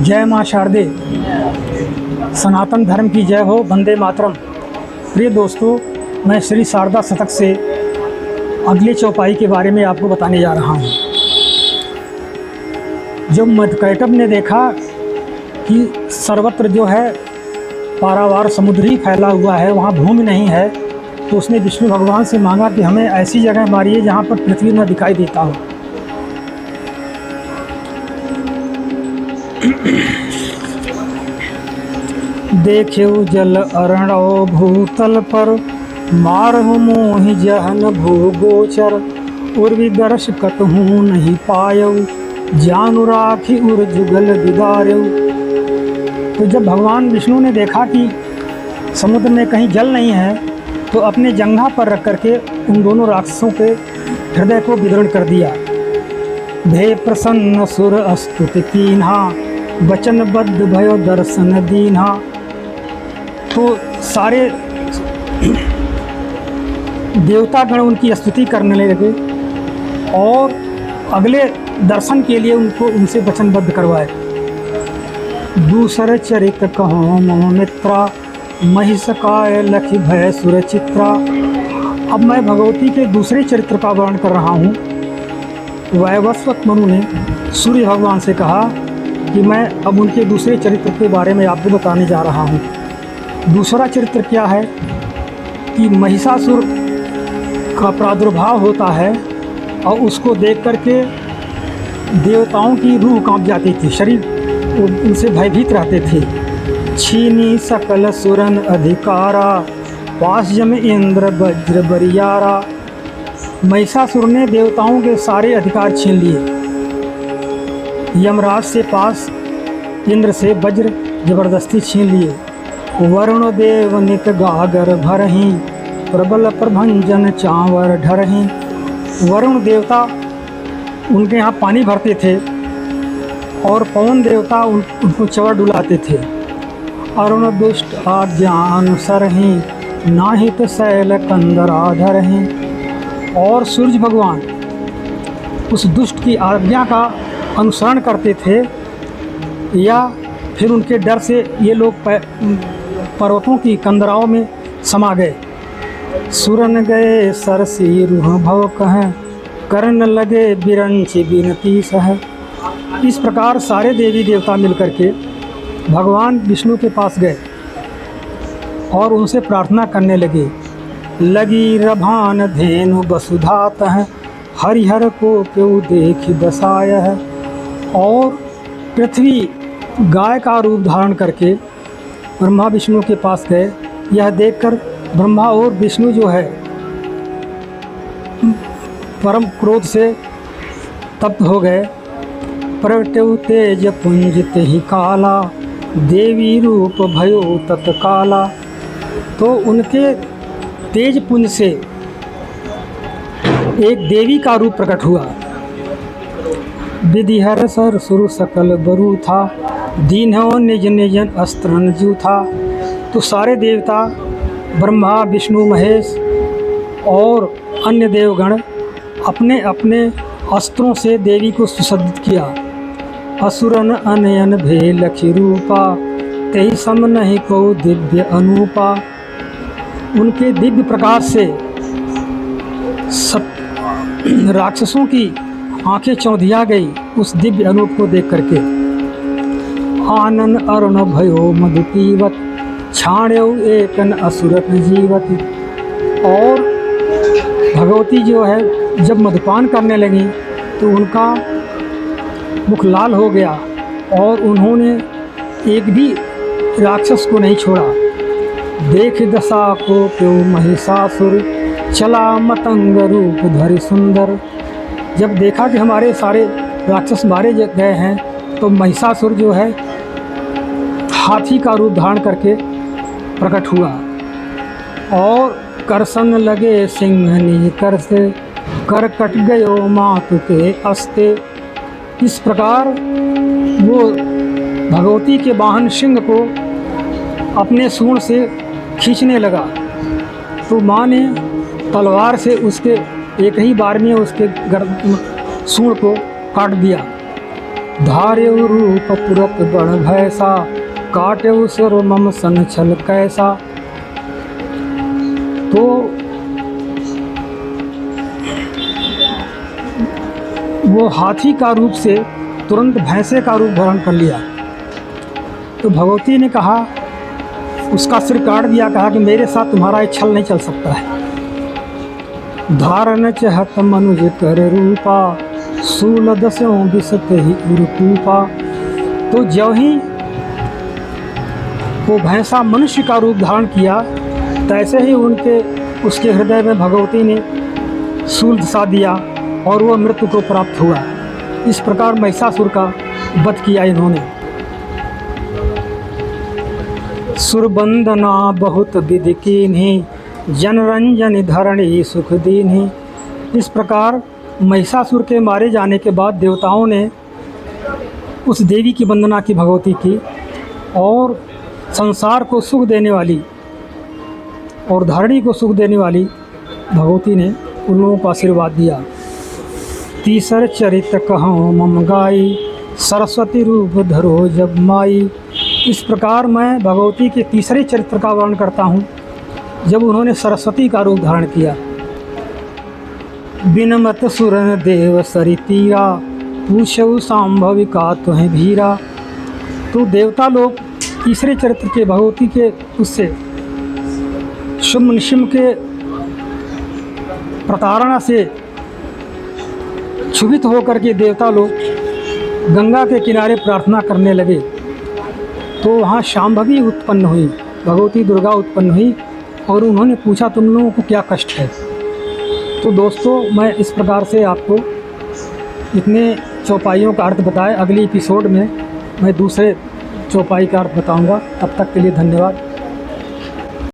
जय माँ शारदे, सनातन धर्म की जय हो, वंदे मातरम। प्रिय दोस्तों, मैं श्री शारदा शतक से अगले चौपाई के बारे में आपको बताने जा रहा हूँ। जब मधुकैटभ ने देखा कि सर्वत्र जो है पारावार समुद्र ही फैला हुआ है, वहाँ भूमि नहीं है, तो उसने विष्णु भगवान से मांगा कि हमें ऐसी जगह मारिए जहाँ पर पृथ्वी न दिखाई देता हो। देख्यु जल अरणो भूतल पर, मारहु मोहि जहन भूगोचर। उर्वी दर्श कतहूँ नहीं पायऊ, जानु राखी उर जुगल बिगार्यऊ। तो जब भगवान विष्णु ने देखा कि समुद्र में कहीं जल नहीं है, तो अपने जंघा पर रख करके उन दोनों राक्षसों के हृदय को विदीर्ण कर दिया। भे प्रसन्न सुर अस्तुति कीन्हा, वचनबद्ध भयो दर्शन दीन्हा। तो सारे देवतागण उनकी स्तुति करने लगे और अगले दर्शन के लिए उनसे वचनबद्ध करवाए। दूसरे चरित्र कहो मम मित्रा, महिषकाय लखि भय सुरचित्रा। अब मैं भगवती के दूसरे चरित्र का वर्णन कर रहा हूँ। वैवस्वत मनु ने सूर्य भगवान से कहा कि मैं अब उनके दूसरे चरित्र के बारे में आपको बताने जा रहा हूँ। दूसरा चरित्र क्या है कि महिषासुर का प्रादुर्भाव होता है और उसको देख करके देवताओं की रूह कांप जाती थी, शरीर उनसे भयभीत रहते थे। छीनी सकल सुरन अधिकारा, पास जम इंद्र वज्र बरियारा। महिषासुर ने देवताओं के सारे अधिकार छीन लिए। यमराज से पास, इंद्र से वज्र जबरदस्ती छीन लिए। वरुण देव नित गागर भरहीं, प्रबल प्रभंजन चांवर ढरहीं। वरुण देवता उनके यहाँ पानी भरते थे और पवन देवता उनको चवर डुलाते थे। अरुण दुष्ट आज्ञा अनुसरहीं, नाहित शैल कंदराधरहीं। और सूर्य भगवान उस दुष्ट की आज्ञा का अनुसरण करते थे या फिर उनके डर से ये लोग पर्वतों की कंदराओं में समा गए। सुरन गए सरसी रूह भव कह, करन लगे बिरंच बिनती सह। इस प्रकार सारे देवी देवता मिलकर के भगवान विष्णु के पास गए और उनसे प्रार्थना करने लगे। लगी रभान धेनु वसुधात है, हरिहर को क्यों देख दसाय है। और पृथ्वी गाय का रूप धारण करके ब्रह्मा विष्णु के पास गए। यह देखकर ब्रह्मा और विष्णु जो है परम क्रोध से तप्त हो गए। प्रगट्यउ तेज पुंज तेहि काला, देवी रूप भयो तत्काला। तो उनके तेज पुंज से एक देवी का रूप प्रकट हुआ। विधिहर सर सुर सकल बरु था, दीन्हो निज निज अस्त्रन जू था। तो सारे देवता ब्रह्मा विष्णु महेश और अन्य देवगण अपने अपने अस्त्रों से देवी को सुसज्जित किया। असुरन अनयन भे लखि रूपा, तेहि सम नहीं को दिव्य अनूपा। उनके दिव्य प्रकाश से सब राक्षसों की आंखें चौंधिया गई उस दिव्य अनूप को देख करके। आनन अरुण भयो मधुपीवत, छाण्यौ एकन असुरत जीवत। और भगवती जो है जब मधुपान करने लगी तो उनका मुख लाल हो गया और उन्होंने एक भी राक्षस को नहीं छोड़ा। देख दशा को क्यों महिषासुर, चला मतंग रूप धरि सुंदर। जब देखा कि हमारे सारे राक्षस मारे गए हैं तो महिषासुर जो है हाथी का रूप धारण करके प्रकट हुआ और करसन लगे सिंह निज कर से, कर कट गयो मातु के अस्ते। इस प्रकार वो भगवती के वाहन सिंह को अपने सूंड से खींचने लगा तो माँ ने तलवार से उसके एक ही बार में उसके सूंड को काट दिया। धार्यउ रूप तुरत बड़ भैसा, काट्यउ सुर मम सन छल कैसा। तो वो हाथी का रूप से तुरंत भैंसे का रूप धारण कर लिया। तो भगवती ने कहा, उसका सिर काट दिया, कहा कि मेरे साथ तुम्हारा छल नहीं चल सकता है। धारण चहत मनुज कर रूपा, सूल दस्यों बिसत ही उरकूपा। तो जब ही वो भैंसा मनुष्य का रूप धारण किया, तैसे ही उसके हृदय में भगवती ने शूल धसा दिया और वह मृत्यु को प्राप्त हुआ। इस प्रकार महिषासुर का वध किया इन्होंने। सुरबंदना बहुत विधि कीन्ही, जनरंजन धरणी सुख दीन्ही। इस प्रकार महिषासुर के मारे जाने के बाद देवताओं ने उस देवी की वंदना की, भगवती की, और संसार को सुख देने वाली और धरणी को सुख देने वाली भगवती ने उन लोगों को आशीर्वाद दिया। तीसर चरित कहूँ मम गाई, सरस्वती रूप धरो जब माई। इस प्रकार मैं भगवती के तीसरे चरित्र का वर्णन करता हूँ, जब उन्होंने सरस्वती का रूप धारण किया। बिनमत सुर देव सरि तीरा, पूछऊ सांभविका तुहें भीरा। तो देवता लोग तीसरे चरित्र के भगवती के उससे शुम्भ निशुम्भ के प्रताड़ना से क्षुभित होकर के देवता लोग गंगा के किनारे प्रार्थना करने लगे। तो वहाँ शांभवी उत्पन्न हुई, भगवती दुर्गा उत्पन्न हुई, और उन्होंने पूछा, तुम लोगों को क्या कष्ट है। तो दोस्तों, मैं इस प्रकार से आपको इतने चौपाइयों का अर्थ बताया। अगली एपिसोड में मैं दूसरे चौपाई का अर्थ बताऊंगा। तब तक के लिए धन्यवाद।